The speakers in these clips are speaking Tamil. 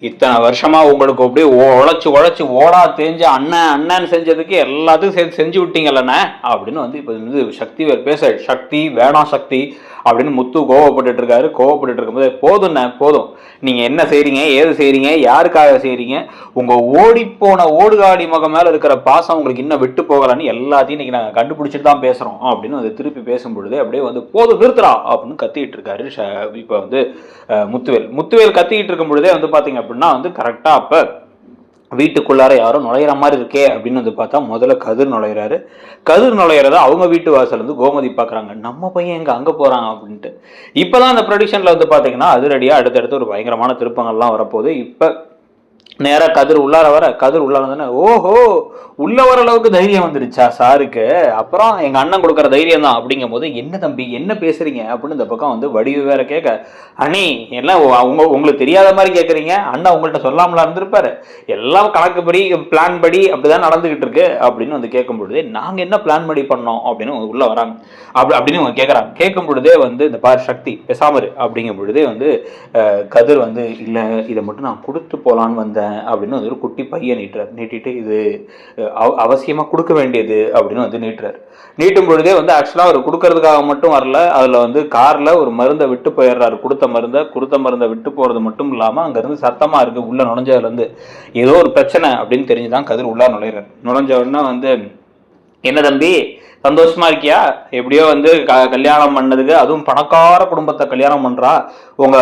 இத்தனை வருஷமா உங்களுக்கு அப்படியே உழைச்சு உழைச்சு ஓடா தெரிஞ்ச அண்ணன் அண்ணன் செஞ்சதுக்கு எல்லாத்தையும் சேர்த்து செஞ்சு விட்டீங்கல்லண்ணே அப்படின்னு வந்து இப்போ வந்து சக்தி பேச, சக்தி வேணாம் சக்தி அப்படின்னு முத்து கோவப்பட்டு இருக்காரு. கோவப்பட்டு இருக்கும்போது போதும்ண்ணே போதும், நீங்க என்ன செய்றீங்க ஏது செய்றீங்க யாருக்காக செய்றீங்க, உங்க ஓடிப்போன ஓடுகாடி மகம் மேல இருக்கிற பாசம் உங்களுக்கு இன்னும் விட்டு போகலன்னு எல்லாத்தையும் இன்னைக்கு நாங்கள் கண்டுபிடிச்சிட்டு தான் பேசுறோம் அப்படின்னு வந்து திருப்பி பேசும்பொழுது அப்படியே வந்து போதும் நிறுத்துறா அப்படின்னு கத்திட்டு இருக்காரு. இப்போ வந்து முத்துவேல் கத்திக்கிட்டு இருக்கும் பொழுதே வந்து பாத்தீங்க அப்படின்னா வந்து கரெக்டா அப்ப வீட்டுக்குள்ளார யாரும் நுழையிற மாதிரி இருக்கே அப்படின்னு வந்து பார்த்தா முதல்ல கதிர் நுழையிறாரு. கதிர் நுழையிறத அவங்க வீட்டு வாசல் வந்து கோமதி பாக்குறாங்க, நம்ம பையன் எங்க அங்க போறாங்க அப்படின்ட்டு. இப்பதான் அந்த ப்ரொடிக்ஷன்ல வந்து பாத்தீங்கன்னா அதிரடியா அடுத்தடுத்து ஒரு பயங்கரமான திருப்பங்கள்லாம் வரப்போகுது. இப்ப நேரா கதிர் உள்ளார வர, கதிர் உள்ளார தானே ஓஹோ உள்ள வர அளவுக்கு தைரியம் வந்துருச்சா சாருக்கு, அப்புறம் எங்க அண்ணன் கொடுக்குற தைரியம் தான் அப்படிங்கும் போது என்ன தம்பி என்ன பேசுறீங்க அப்படின்னு இந்த பக்கம் வந்து வடிவு வேற கேட்க, அண்ணி எல்லாம் உங்களுக்கு தெரியாத மாதிரி கேட்குறீங்க, அண்ணா உங்கள்கிட்ட சொல்லாமலா இருந்திருப்பாரு, எல்லாம் கணக்குப்படி பிளான் படி அப்படிதான் நடந்துகிட்டு இருக்கு அப்படின்னு வந்து கேட்கும் பொழுதே நாங்க என்ன பிளான் படி பண்ணோம் அப்படின்னு உள்ள வராங்க. அப்படின்னு அவங்க கேட்கறாங்க. கேட்கும் பொழுதே வந்து இந்த பார் சக்தி பேசாமரு அப்படிங்கும் பொழுதே வந்து கதிர் வந்து இல்லை இதை மட்டும் நான் கொடுத்து போலான்னு வந்தேன் அப்படின்னு வந்து ஒரு குட்டி பையன் நீட்டிட்டு இது அவசியமா கொடுக்க வேண்டியது அப்படின்னு வந்து நீட்டும் பொழுதே வந்து ஆக்சுவலா அவர் கொடுக்கறதுக்காக மட்டும் வரல, அதுல வந்து கார்ல ஒரு மருந்தை விட்டு போயிடுறாரு. கொடுத்த மருந்தை விட்டு போறது மட்டும் இல்லாம அங்க இருந்து சத்தமா இருக்கு உள்ள நுழைஞ்சதுல இருந்து ஏதோ ஒரு பிரச்சனை அப்படின்னு தெரிஞ்சுதான் கதிர் உள்ள நுழைஞ்ச உடனே வந்து என்ன தம்பி சந்தோஷமா இருக்கியா, எப்படியோ வந்து கல்யாணம் பண்ணதுக்கு, அதுவும் பணக்கார குடும்பத்தை கல்யாணம் பண்றா, உங்க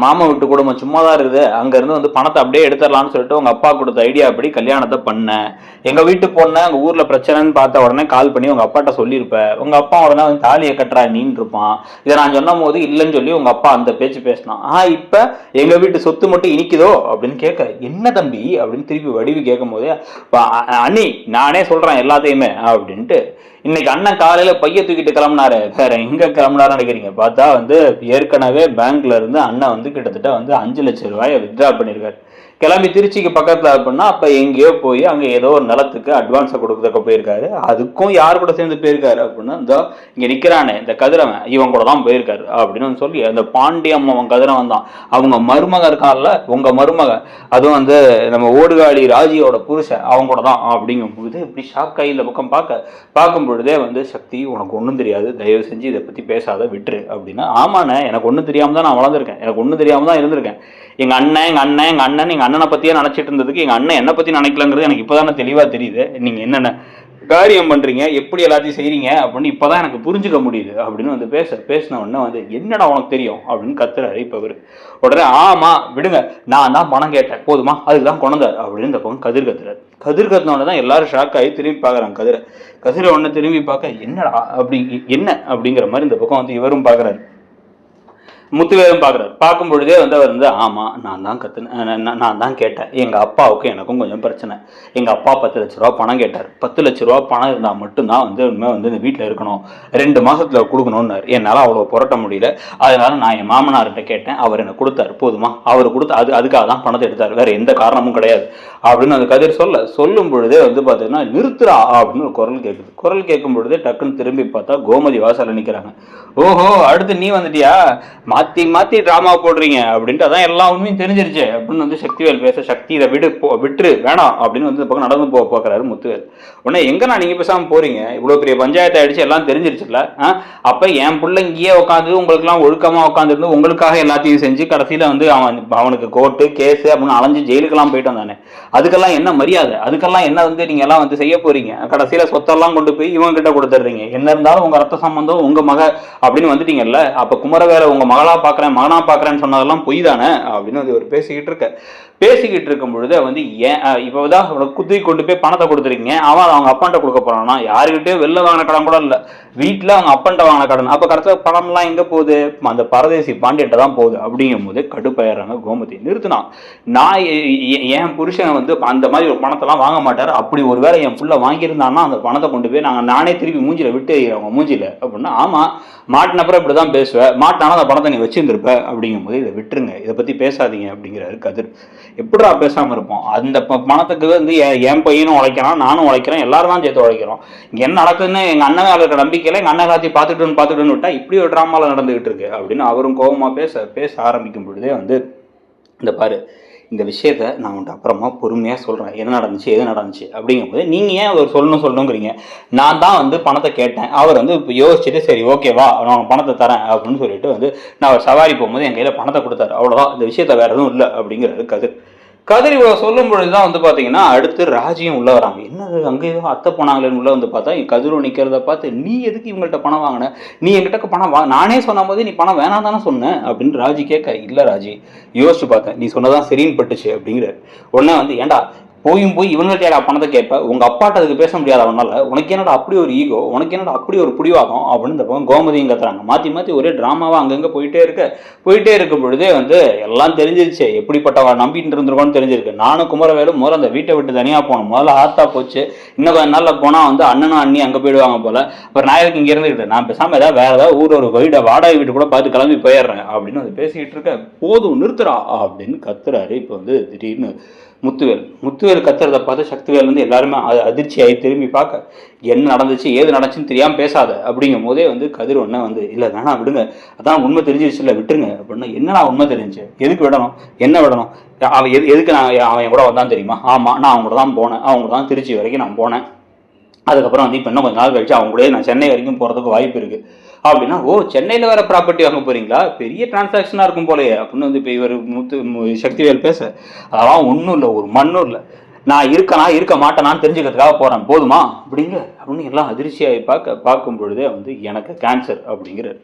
மாமா வீட்டு குடும்பம் சும்மாதான் இருக்குது, அங்க இருந்து வந்து பணத்தை அப்படியே எடுத்துடலாம்னு சொல்லிட்டு உங்க அப்பா கொடுத்த ஐடியா அப்படி கல்யாணத்தை பண்ண, எங்க வீட்டு பொண்ணு அங்க ஊர்ல பிரச்சனைன்னு பார்த்த உடனே கால் பண்ணி உங்க அப்பாட்ட சொல்லியிருப்ப, உங்க அப்பா உடனே வந்து தாலியை கட்டுறா நீன்னு இருப்பான். இதை நான் சொன்னும் போது இல்லைன்னு சொல்லி உங்க அப்பா அந்த பேச்சு பேசினான். இப்ப எங்க வீட்டு சொத்து மட்டும் இனிக்குதோ அப்படின்னு கேட்க, என்ன தம்பி அப்படின்னு திருப்பி வடிவு கேட்கும் போதே அண்ணி நானே சொல்றேன் எல்லாத்தையுமே அப்படின்ட்டு இன்னைக்கு அண்ணன் காலையில பைய தூக்கிட்டு கிளம்புனாரு. வேற எங்க கிளம்புனாரு நினைக்கிறீங்க, பார்த்தா வந்து ஏற்கனவே பேங்க்ல இருந்து அண்ணன் வந்து கிட்டத்தட்ட வந்து 5 லட்சம் ரூபாயை வித்ட்ரா பண்ணிருக்காரு. கிளம்பி திருச்சிக்கு பக்கத்துல அப்படின்னா அப்ப எங்கேயோ போய் அங்க ஏதோ ஒரு நிலத்துக்கு அட்வான்ஸை கொடுக்கறதுக்கு போயிருக்காரு. அதுக்கும் யார் கூட சேர்ந்து போயிருக்காரு அப்படின்னா இந்த இங்க நிக்கிறானே இந்த கதிரவன் இவன் கூட தான் போயிருக்காரு அப்படின்னு சொல்லி அந்த பாண்டியம் அவன் கதிரவன் தான் அவங்க மருமக இருக்கான்ல, உங்க மருமக அதுவும் வந்து நம்ம ஓடுகாடி ராஜியோட புருஷன் அவங்க கூட தான் அப்படிங்கும் பொழுது இப்படி ஷாக் ஆகி இந்த பக்கம் பார்க்கும் பொழுதே வந்து சக்தி உனக்கு ஒன்றும் தெரியாது, தயவு செஞ்சு இதை பத்தி பேசாத விட்டுரு அப்படின்னா, ஆமாண்ணே எனக்கு ஒன்றும் தெரியாம தான் நான் வளர்ந்துருக்கேன், எனக்கு ஒன்றும் தெரியாம தான் இருந்திருக்கேன், எங்க அண்ணனை பத்தியே நினைச்சிட்டு இருந்ததுக்கு எங்க அண்ணன் என்ன பத்தி நினைக்கலங்கிறது எனக்கு இப்பதானே தெளிவா தெரியுது, நீங்க என்னென்ன காரியம் பண்றீங்க எப்படி எல்லாத்தையும் செய்றீங்க அப்படின்னு இப்பதான் எனக்கு புரிஞ்சுக்க முடியுது அப்படின்னு வந்து பேசின உடனே வந்து என்னடா உனக்கு தெரியும் அப்படின்னு கத்துறாரு. இப்ப அவரு உடனே ஆமா விடுங்க நான் தான் பணம் கேட்டேன் போதுமா அதுக்குதான் கொண்டாரு அப்படின்னு இந்த பக்கம் கதிர் கத்துனோட தான் எல்லாரும் ஷாக் ஆகி திரும்பி பாக்குறாங்க. கதிரை உடனே திரும்பி பார்க்க என்னடா அப்படி என்ன அப்படிங்கிற மாதிரி இந்த பக்கம் வந்து இவரும் பாக்குறாரு, முத்துவேலும் பார்க்குறாரு. பார்க்கும் பொழுதே வந்து அவர் வந்து ஆமா நான் தான் கேட்டேன், எங்க அப்பாவுக்கு எனக்கும் கொஞ்சம் பிரச்சனை, எங்க அப்பா 10 லட்ச ரூபா பணம் கேட்டார், 10 லட்ச ரூபா பணம் இருந்தா மட்டும்தான் வந்து உண்மை வந்து இந்த வீட்டில் இருக்கணும், 2 மாசத்துல கொடுக்கணும்னாரு. என்னால அவ்வளவு புரட்ட முடியல, அதனால நான் என் மாமனார்கிட்ட கேட்டேன், அவர் எனக்கு கொடுத்தாரு போதுமா, அவர் கொடுத்து அதுக்காக தான் பணத்தை எடுத்தார், வேற எந்த காரணமும் கிடையாது அப்படின்னு அந்த கதிர் சொல்லும் பொழுதே வந்து பாத்தீங்கன்னா நிறுத்துறா அப்படின்னு ஒரு குரல் கேட்கும் பொழுதே டக்குன்னு திரும்பி பார்த்தா கோமதி வாசல்ல நிக்கிறாங்க. ஓஹோ அடுத்து நீ வந்துட்டியா, மாத்தி டிராமா போடுறீங்க அப்படின்ட்டு அதான் எல்லா உண்மையும் தெரிஞ்சிருச்சு அப்படின்னு வந்து சக்திவேல் பேச, சக்தி இதை விட்டுரு வேணாம் அப்படின்னு வந்து பக்கம் நடந்து பார்க்கறாரு முத்துவேல். உடனே எங்கண்ணா நீங்க பேசாம போறீங்க, இவ்வளவு பெரிய பஞ்சாயத்து ஆயிடுச்சு எல்லாம் தெரிஞ்சிருச்சுல்ல, அப்ப என் பிள்ளை இங்கேயே உட்காந்து உங்களுக்கு எல்லாம் ஒழுக்கமா உட்காந்துருந்து உங்களுக்காக எல்லாத்தையும் செஞ்சு கடைசியில வந்து அவனுக்கு கோர்ட்டு கேஸ் அப்படின்னு அலைஞ்சு ஜெயிலுக்கெல்லாம் போயிட்டு வந்தானே, அதுக்கெல்லாம் என்ன மரியாதை, அதுக்கெல்லாம் என்ன வந்து நீங்க எல்லாம் வந்து செய்ய போறீங்க, கடைசியில சொத்தெல்லாம் கொண்டு போய் இவங்க கிட்ட கொடுத்துடுறீங்க, என்ன இருந்தாலும் உங்க ரத்த சம்பந்தம் உங்க மக அப்படின்னு வந்துட்டீங்கல்ல, அப்ப குமரவேலை உங்க மகளா மகனா பாக்குறேன்னு சொன்னதெல்லாம் பொய் தானே அப்படின்னு வந்து இவர் பேசிக்கிட்டு இருக்கும் பொழுது வந்து ஏன் இப்பதான் குத்தி கொண்டு போய் பணத்தை கொடுத்துருக்கீங்க, அவன் அவங்க அப்பான்ட்ட கொடுக்க போறானா, யாருக்கிட்டே வெளில வாங்கின கடன் கூட இல்ல, வீட்டுல அவங்க அப்பன்ட்ட வாங்கின கடன், அப்ப கடைசியா பணம் எல்லாம் எங்க போகுது, அந்த பரதேசி பாண்டியன்ட்ட தான் போகுது அப்படிங்கும் போது கடுப்பாயிடுறாங்க கோமதி. நிறுத்தினா நான் என் புருஷன் வந்து அந்த மாதிரி ஒரு பணத்தெல்லாம் வாங்க மாட்டாரு, அப்படி ஒருவேளை என் புள்ள வாங்கியிருந்தான்னா அந்த பணத்தை கொண்டு போய் நானே திருப்பி மூஞ்சில விட்டு அவங்க மூஞ்சில அப்படின்னா, ஆமா மாட்டினப்புறம் இப்படிதான் பேசுவேன், மாட்டினாலும் அந்த பணத்தை நீ வச்சிருந்திருப்ப அப்படிங்கும் போது இதை விட்டுருங்க, இதை பத்தி பேசாதீங்க அப்படிங்கிறாரு கதிர். எப்படிடா பேசாம இருப்போம், அந்த பணத்துக்கு வந்து என் பையனும் உழைக்கிறான் நானும் உழைக்கிறேன் எல்லாரும் தான் சேர்த்து உழைக்கிறோம், இங்க என்ன நடக்குதுன்னு எங்க அண்ணன் இருக்கிற நம்பிக்கையில எங்க அண்ணன் காத்தி பார்த்துட்டு விட்டா இப்படி ஒரு டிராமால நடந்துகிட்டு இருக்கு அப்படின்னு அவரும் கோபமா பேச ஆரம்பிக்கும் பொழுதே வந்து இந்த பாரு இந்த விஷயத்த நான் உன்ட்டு அப்புறமா பொறுமையாக சொல்கிறேன், என்ன நடந்துச்சு எது நடந்துச்சு அப்படிங்கும்போது நீங்கள் ஏன் அவர் சொல்லணுங்கிறீங்க. நான் தான் வந்து பணத்தை கேட்டேன், அவர் வந்து இப்போ யோசிச்சுட்டு சரி ஓகேவா நான் பணத்தை தரேன் அப்படின்னு சொல்லிட்டு வந்து நான் அவர் சவாரி போகும்போது என் கையில் பணத்தை கொடுத்தாரு, அவ்வளோதான், இந்த விஷயத்த வேறு எதுவும் இல்லை அப்படிங்கிறது கதிர். கதிர் இவ்வளோ சொல்லும் பொழுது தான் வந்து பார்த்தீங்கன்னா அடுத்து ராஜியும் உள்ளே வராங்க. என்னது அங்கே ஏதோ அத்தை போனாங்களேன்னு உள்ளே வந்து பார்த்தா கதிரும் நிற்கிறத பார்த்து நீ எதுக்கு இவங்கள்ட்ட பணம் வாங்கின, நீ என்கிட்ட பணம் நானே சொன்ன போது நீ பணம் வேணாம் தானே சொன்னேன் அப்படின்னு ராஜி கேட்க, இல்லை ராஜி யோசிச்சு பார்த்தேன், நீ சொன்னதான் சரின்னு பட்டுச்சு அப்படிங்கிறார். உடனே வந்து ஏண்டா போய் இவங்கள்ட்ட பணத்தை கேட்ப, உங்க அப்பாட்ட அதுக்கு பேச முடியாது அவனால, உனக்கு என்னடா அப்படி ஒரு ஈகோ, உனக்கு என்னடா அப்படி ஒரு பிடிவாதம் அப்படின்னு இந்த பக்கம் கோமதியும் கத்துறாங்க. மாற்றி ஒரே ட்ராமாவா அங்கங்கே போயிட்டே இருக்கும் பொழுதே வந்து எல்லாம் தெரிஞ்சிருச்சு, எப்படிப்பட்ட நம்பிட்டு இருந்திருக்கோன்னு தெரிஞ்சிருக்கு. நானும் குமரவேலும் முதல்ல அந்த வீட்டை விட்டு தனியாக போனோம், முதல்ல ஆத்தா போச்சு, இன்னும் கொஞ்ச நாளில் போனால் வந்து அண்ணனும் அண்ணி அங்கே போயிடுவாங்க போல, அப்புறம் நான் இங்கே இருந்துக்கிட்டு நான் பேசாமல் ஏதாவது வேற ஏதாவது ஊர் ஒரு வீடை வாடகை வீட்டு கூட பார்த்து கிளம்பி போயிடுறேன் அப்படின்னு வந்து பேசிக்கிட்டு இருக்க, போதும் நிறுத்துறா அப்படின்னு கத்துறாரு. இப்போ வந்து திடீர்னு முத்துவேல் கத்துறதை பார்த்து சக்திவேல் வந்து எல்லாருமே அதிர்ச்சியாகி திரும்பி பார்க்க, என்ன நடந்துச்சு ஏது நடந்துச்சுன்னு தெரியாமல் பேசாத அப்படிங்கும் போதே வந்து கதிர் ஒன்று வந்து இல்லை வேணாம் விடுங்க, அதான் உண்மை தெரிஞ்சிருச்சு இல்லை விட்டுருங்க அப்படின்னா, என்னடா உண்மை தெரிஞ்சு எதுக்கு விடணும், என்ன விடணும், அவன் எதுக்கு நான் அவன் கூட வந்தான் தெரியுமா, ஆமாம் நான் அவங்க கூட தான் போனேன், அவங்க தான் திருச்சி வரைக்கும் நான் போனேன், அதுக்கப்புறம் வந்து இப்போ இன்னும் கொஞ்சம் நாள் கழிச்சு அவங்க கூட நான் சென்னை வரைக்கும் போகிறதுக்கு வாய்ப்பு இருக்குது அப்படின்னா, ஓ சென்னையில் வேற ப்ராப்பர்ட்டி வாங்க போறீங்களா, பெரிய டிரான்சாக்ஷனாக இருக்கும் போலையே அப்படின்னு வந்து இப்போ இவர் சக்திவேல் பேச, அதெல்லாம் ஒன்றும் இல்லை, ஒரு மண்ணும் இல்லை, நான் இருக்க மாட்டேனான்னு தெரிஞ்சுக்கிறதுக்காக போகிறேன் போதுமா அப்படின்னு எல்லாம் அதிர்ச்சியாகி பார்க்கும் பொழுதே வந்து எனக்கு கேன்சர் அப்படிங்கிறார்.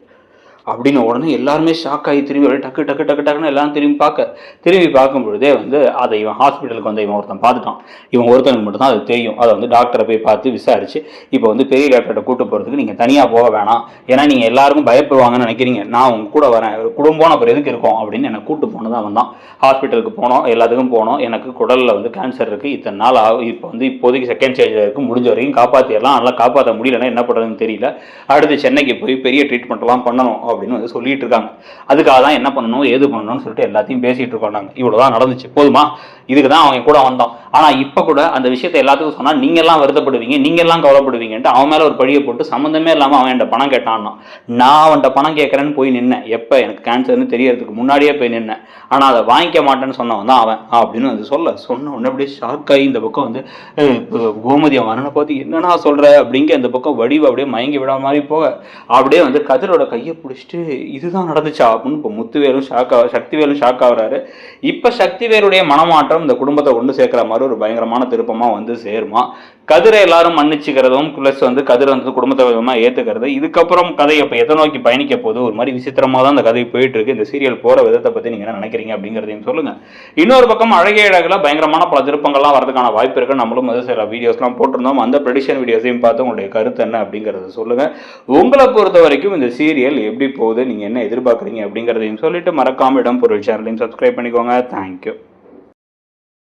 அப்படின்னு உடனே எல்லாருமே ஷாக் ஆகி திரும்பி டக்குன்னு எல்லாரும் திரும்பி பார்க்கும் பொழுதே வந்து அதை இவன் ஹாஸ்பிட்டலுக்கு வந்து இவன் ஒருத்தன் பார்த்துட்டான், இவன் ஒருத்தனுக்கு மட்டும்தான் அது தெரியும். அதை வந்து டாக்டரை போய் பார்த்து விசாரிச்சு இப்போ வந்து பெரிய டாக்டர்கிட்ட கூட்டு போகிறதுக்கு நீங்கள் தனியாக போக வேணாம், ஏன்னா நீங்கள் எல்லாருக்கும் பயப்படுவாங்கன்னு நினைக்கிறீங்க, நான் உங்க கூட வரேன், குடும்பம் அப்புறம் எதுக்கு இருக்கும் அப்படின்னு என்னை கூட்டு போனது அவன் தான். ஹாஸ்பிட்டலுக்கு போனோம், எல்லாத்துக்கும் போனோம், எனக்கு குடலில் வந்து கேன்சர் இருக்குது, இத்தனை நாள் இப்போ வந்து இப்போதைக்கு செகண்ட் ஸ்டேஜில் இருக்குது, முடிஞ்ச வரைக்கும் காப்பாற்றிடலாம், நல்லா காப்பாற்ற முடியலன்னா என்ன பண்ணுறதுன்னு தெரியல, அடுத்து சென்னைக்கு போய் பெரிய ட்ரீட்மெண்ட்லாம் பண்ணணும் அப்படின்னு வந்து சொல்லிட்டு இருக்காங்க. அதுக்காக தான் என்ன பண்ணணும் ஏது பண்ணணும்னு சொல்லிட்டு எல்லாத்தையும் பேசிட்டு இருக்கோம். நாங்கள் இவ்வளவுதான் நடந்துச்சு போதுமா, இதுக்கு தான் அவங்க கூட வந்தோம். ஆனா இப்ப கூட அந்த விஷயத்தை எல்லாத்துக்கும் சொன்னா நீங்க எல்லாம் வருத்தப்படுவீங்க, நீங்க எல்லாம் கவலைப்படுவீங்கன்ட்டு அவன் மேல ஒரு பழியை போட்டு சம்மந்தமே இல்லாம அவன் என்கிட்ட பணம் கேட்டான்னா, நான் அவன்கிட்ட பணம் கேட்கறேன்னு போய் நின்னேன், எப்ப எனக்கு கேன்சர்னு தெரியறதுக்கு முன்னாடியே போய் நின்னேன், ஆனா அதை வாங்கிக்க மாட்டேன்னு சொன்னவன் தான் அவன் அப்படின்னு வந்து சொன்ன உடனே அப்படியே ஷாக் ஆகி இந்த பக்கம் வந்து கோமதி அவனை பார்த்து என்னன்னா சொல்ற அப்படிங்க அந்த பக்கம் வடிவு அப்படியே மயங்கி விடாம மாதிரி போக அப்படியே வந்து கதிரோட கையை பிடிச்சிட்டு இதுதான் நடந்துச்சா அப்படின்னு இப்போ முத்துவேலும் சக்திவேலும் ஷாக் ஆகுறாரு. இப்ப சக்திவேலுடைய மனமாற்றம் இந்த குடும்பத்தை கொண்டு சேர்க்கிற மாதிரி ஒரு பயங்கரமான திருப்பமா வந்து சேருமா, கதிரை எல்லாரும் மன்னிச்சுக்கிறதும் பிளஸ் வந்து கதிரை வந்து குடும்பத்தை விதமா ஏத்துக்கிறது, இதுக்கப்புறம் கதை இப்ப எதை நோக்கி பயணிக்க போது ஒரு மாதிரி விசித்திரமா தான் இந்த கதை போயிட்டு இருக்கு. இந்த சீரியல் போற விதத்தை பத்தி நீங்க என்ன நினைக்கிறீங்க அப்படிங்கிறதையும் சொல்லுங்க. இன்னொரு பக்கம் அழகிய அழகுல பயங்கரமான பல திருப்பங்கள்லாம் வரதுக்கான வாய்ப்பு இருக்கு. நம்மளும் வந்து சில வீடியோஸ்லாம் போட்டிருந்தோம், அந்த ப்ரெடிக்ஷன் வீடியோஸையும் பார்த்து உங்களுடைய கருத்து என்ன அப்படிங்கறத சொல்லுங்க. உங்களை பொறுத்த வரைக்கும் இந்த சீரியல் எப்படி போகுது, நீங்க என்ன எதிர்பார்க்குறீங்க அப்படிங்கிறதையும் சொல்லிட்டு மறக்காம இடம் பொருள் சேனலையும் சப்ஸ்கிரைப் பண்ணிக்கோங்க. தேங்க்யூ.